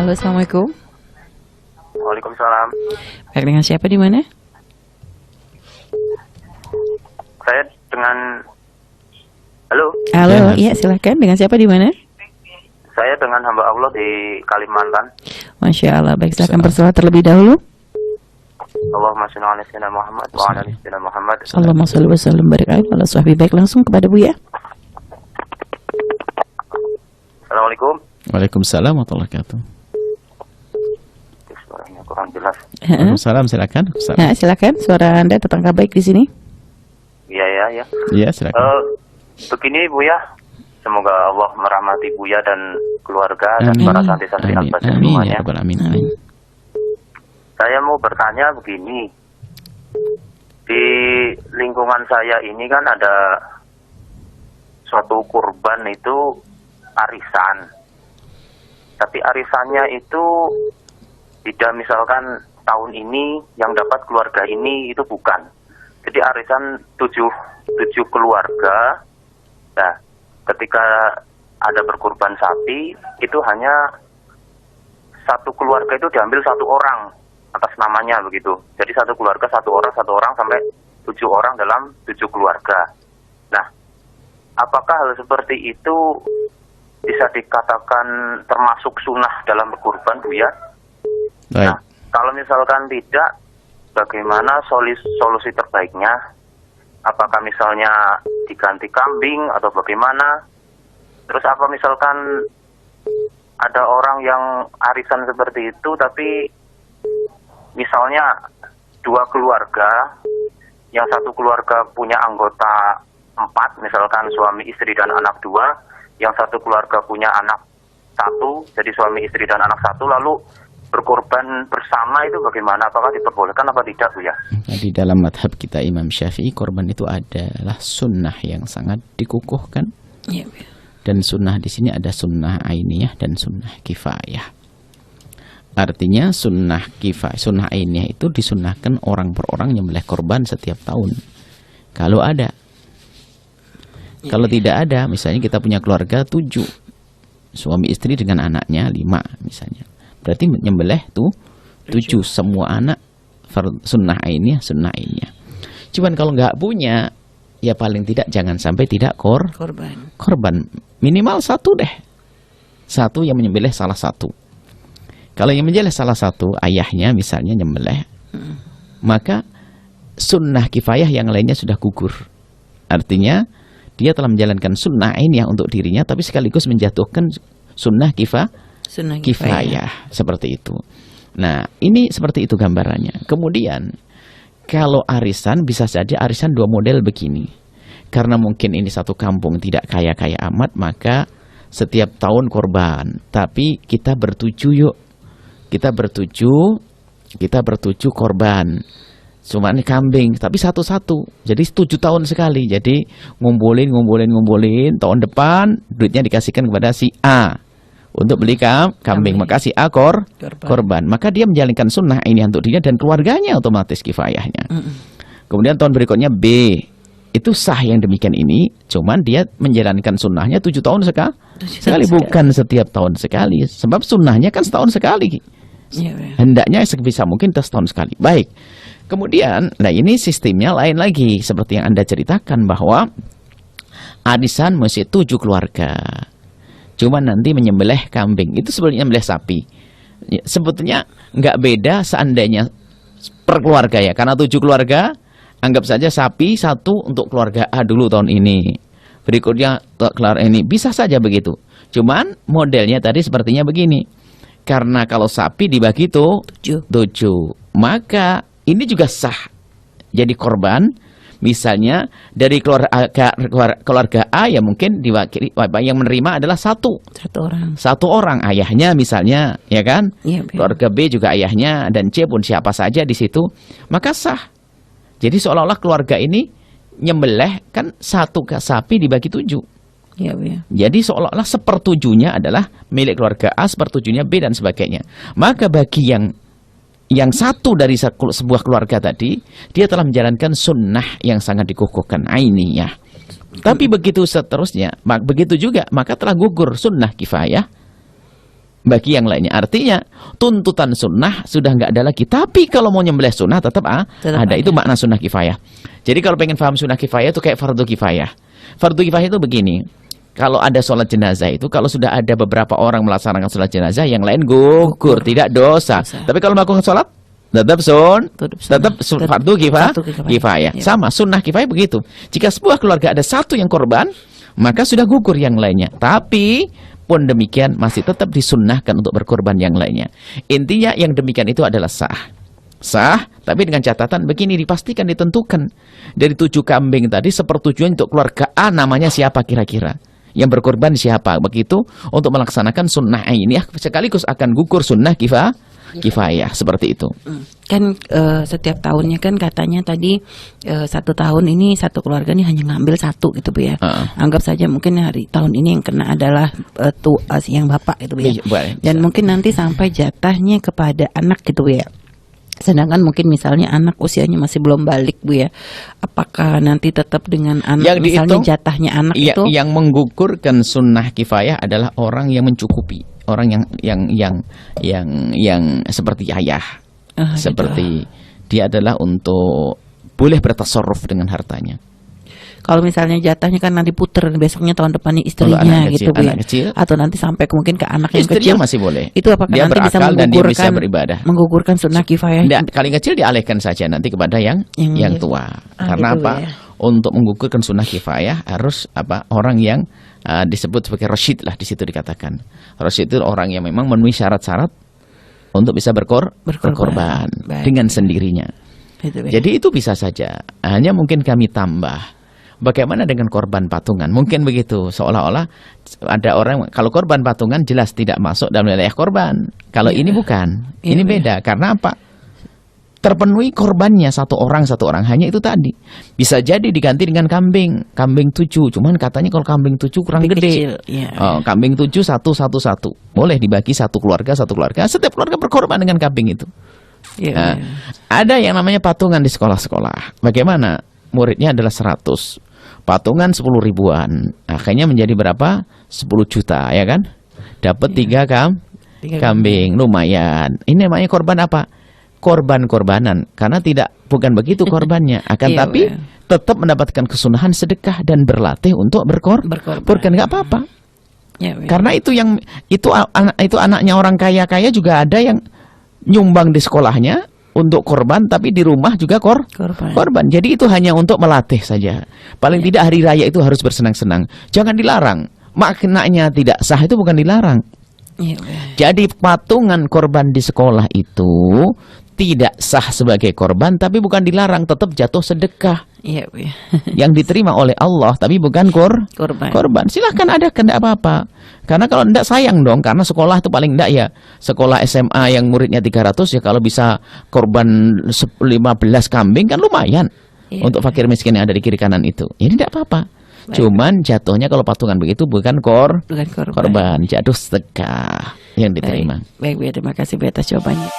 Halo, assalamualaikum. Waalaikumsalam. Baik, dengan siapa di mana? Saya dengan Halo. Halo, iya silahkan. Dengan siapa di mana? Saya dengan hamba Allah di Kalimantan. Masya Allah. Baik, silahkan bersolat terlebih dahulu. Allahumma shalli ala sayyidina Muhammad wa ala ali sayyidina Muhammad. Allahumma shalli wa sallim barik alaihi wa ala sahbihi. Baik, langsung kepada Buya. Assalamualaikum. Waalaikumsalam warahmatullahi wabarakatuh. Suaranya kurang jelas. Waalaikumsalam, silakan. Nah, silakan. Suara Anda tetangga baik di sini. Iya. Iya, silakan. Begini Buya, semoga Allah merahmati Buya dan keluarga dan Amin. para santri-santri Al-Baqarah Amin semuanya. ya rabbal alamin. Amin. Saya mau bertanya begini. Di lingkungan saya ini kan ada suatu kurban itu arisan. Tapi arisannya itu tidak misalkan tahun ini yang dapat keluarga ini, itu bukan. Jadi arisan tujuh keluarga. Nah, ketika ada berkurban sapi, itu hanya satu keluarga itu diambil satu orang atas namanya begitu. Jadi satu keluarga satu orang sampai 7 orang dalam 7 keluarga. Nah, apakah hal seperti itu bisa dikatakan termasuk sunnah dalam berkurban, Buya? Baik. Nah, kalau misalkan tidak, bagaimana solusi terbaiknya? Apakah misalnya diganti kambing atau bagaimana? Terus apa misalkan ada orang yang arisan seperti itu, tapi misalnya 2 keluarga, yang satu keluarga punya anggota 4, misalkan suami istri dan anak 2, yang satu keluarga punya anak 1, jadi suami istri dan anak 1, lalu berkorban bersama, itu bagaimana? Apakah diperbolehkan apa tidak, Bu ya? Nah, di dalam madhab kita Imam Syafi'i, korban itu adalah sunnah yang sangat dikukuhkan. Iya. Dan sunnah di sini ada sunnah ainiyah dan sunnah kifayah. Artinya sunnah kifayah, sunnah ainiyah itu disunnahkan orang per orang nyembelih korban setiap tahun. Kalau ada. Kalau tidak ada, misalnya kita punya keluarga 7, suami istri dengan anaknya 5 misalnya. Berarti menyembelih tuh 7 semua anak, sunnah ainiyah, sunnah ainiyah. Cuman kalau nggak punya, ya paling tidak jangan sampai tidak korban. Minimal 1 deh. 1 yang menyembelih salah satu. Kalau yang menyembelih salah satu, ayahnya misalnya nyembelih, maka sunnah kifayah yang lainnya sudah gugur. Artinya dia telah menjalankan sunnah ainiyah untuk dirinya, tapi sekaligus menjatuhkan sunnah kifayah seperti itu. Nah, ini seperti itu gambarannya. Kemudian kalau arisan, bisa saja arisan 2 model begini. Karena mungkin ini satu kampung tidak kaya-kaya amat, maka setiap tahun korban. Tapi kita bertuju yuk. Kita bertuju korban. Cuma ini kambing, tapi satu-satu. Jadi 7 tahun sekali. Jadi ngumpulin. Tahun depan duitnya dikasihkan kepada si A untuk beli kambing. Maka si A korban. Maka dia menjalankan sunnah ini untuk dirinya dan keluarganya, otomatis kifayahnya. Kemudian tahun berikutnya B. Itu sah yang demikian ini. Cuman dia menjalankan sunnahnya 7 tahun sekali. Bukan setiap tahun sekali. Sebab sunnahnya kan setahun sekali. Hendaknya sebisa mungkin setahun sekali. Baik. Kemudian, nah ini sistemnya lain lagi. Seperti yang Anda ceritakan bahwa arisan mesti 7 keluarga. Cuma nanti menyembelih kambing. Itu sebetulnya menyembelih sapi. Sebetulnya nggak beda seandainya per keluarga ya. Karena 7 keluarga, anggap saja sapi 1 untuk keluarga A dulu tahun ini. Berikutnya keluarga ini. Bisa saja begitu. Cuman modelnya tadi sepertinya begini. Karena kalau sapi dibagi 7, maka ini juga sah. Jadi korban, misalnya dari keluarga A ya mungkin diwakili, yang menerima adalah satu orang ayahnya misalnya, ya kan? Keluarga B juga ayahnya dan C pun siapa saja di situ, maka sah. Jadi seolah-olah keluarga ini nyembelih kan 1 sapi dibagi 7. Jadi seolah-olah 1/7-nya adalah milik keluarga A, 1/7-nya B dan sebagainya. Maka bagi yang satu dari sebuah keluarga tadi, dia telah menjalankan sunnah yang sangat dikukuhkan ainiyah. Tapi begitu seterusnya, begitu juga maka telah gugur sunnah kifayah. bagi yang lainnya. Artinya tuntutan sunnah sudah nggak ada lagi. Tapi kalau mau nyembelih sunnah tetap ada. Itu makna sunnah kifayah. Jadi kalau pengen paham sunnah kifayah itu kayak fardu kifayah. Fardu kifayah itu begini. Kalau ada sholat jenazah itu, kalau sudah ada beberapa orang melaksanakan sholat jenazah, yang lain gugur, tidak dosa. Tapi kalau melakukan sholat, tetap fardu kifayah. Sama, sunnah kifayah begitu. Jika sebuah keluarga ada satu yang korban, maka sudah gugur yang lainnya. Tapi pun demikian masih tetap disunnahkan untuk berkorban yang lainnya. Intinya yang demikian itu adalah sah, tapi dengan catatan begini, dipastikan ditentukan dari 7 kambing tadi sepertujuan untuk keluarga A namanya siapa kira-kira. Yang berkorban siapa, begitu untuk melaksanakan sunnah ini sekaligus akan gugur sunnah kifayah seperti itu. Kan setiap tahunnya kan katanya tadi 1 tahun ini satu keluarga ini hanya ngambil 1 gitu Bu ya. Anggap saja mungkin hari tahun ini yang kena adalah yang bapak gitu Bu ya. Dan mungkin nanti sampai jatahnya kepada anak gitu Bu ya. Sedangkan mungkin misalnya anak usianya masih belum balik Bu ya. Apakah nanti tetap dengan anak yang misalnya dihitung, jatahnya anak itu? Yang menggugurkan sunnah kifayah adalah orang yang mencukupi, orang yang seperti ayah. Seperti dia adalah untuk boleh bertasarruf dengan hartanya. Kalau misalnya jatahnya kan nanti puter besoknya tahun depannya istrinya gitu Bu ya. Atau nanti sampai mungkin ke anak yang kecil masih boleh. Itu apakah dia nanti bisa menggugurkan menggugurkan sunnah kifayah? Kali kecil dialihkan saja nanti kepada yang tua. Karena gitu apa? Ya. Untuk menggugurkan sunnah kifayah harus orang yang disebut sebagai rasyid lah, di situ dikatakan. Rasyid itu orang yang memang memenuhi syarat-syarat untuk bisa berkorban dengan sendirinya. Jadi itu bisa saja. Hanya mungkin kami tambah. Bagaimana dengan korban patungan? Mungkin begitu, seolah-olah ada orang, kalau korban patungan jelas tidak masuk dalam wilayah korban. Kalau ini bukan, ini beda. Karena apa? Terpenuhi korbannya satu orang, hanya itu tadi. Bisa jadi diganti dengan kambing 7. Cuman katanya kalau kambing 7 kurang gede. Kambing 7 1. Boleh dibagi satu keluarga. Setiap keluarga berkorban dengan kambing itu. Ada yang namanya patungan di sekolah-sekolah. Bagaimana? Muridnya adalah 100. Patungan 10 ribuan. Akhirnya menjadi berapa? 10 juta, ya kan? Dapat 3 kambing, lumayan. Ini namanya korban apa? Korban-korbanan. Karena bukan begitu korbannya. Akan tapi tetap mendapatkan kesunahan sedekah dan berlatih untuk berkorban. Enggak apa-apa. Karena itu anaknya orang kaya-kaya juga ada yang nyumbang di sekolahnya untuk korban, tapi di rumah juga korban. Jadi itu hanya untuk melatih saja. Paling tidak hari raya itu harus bersenang-senang. Jangan dilarang. Maknanya tidak sah itu bukan dilarang. Jadi patungan korban di sekolah itu tidak sah sebagai korban, tapi bukan dilarang, tetap jatuh sedekah. Yang diterima oleh Allah, tapi bukan korban. Silahkan adakan, tidak apa-apa. Karena kalau tidak sayang dong, karena sekolah itu paling tidak ya, sekolah SMA yang muridnya 300 ya kalau bisa korban 15 kambing kan lumayan. Untuk fakir miskin yang ada di kiri kanan itu. Ini tidak apa-apa. Cuman jatuhnya kalau patungan begitu bukan korban, jatuh sedekah yang diterima. Baik, terima kasih atas jawabannya.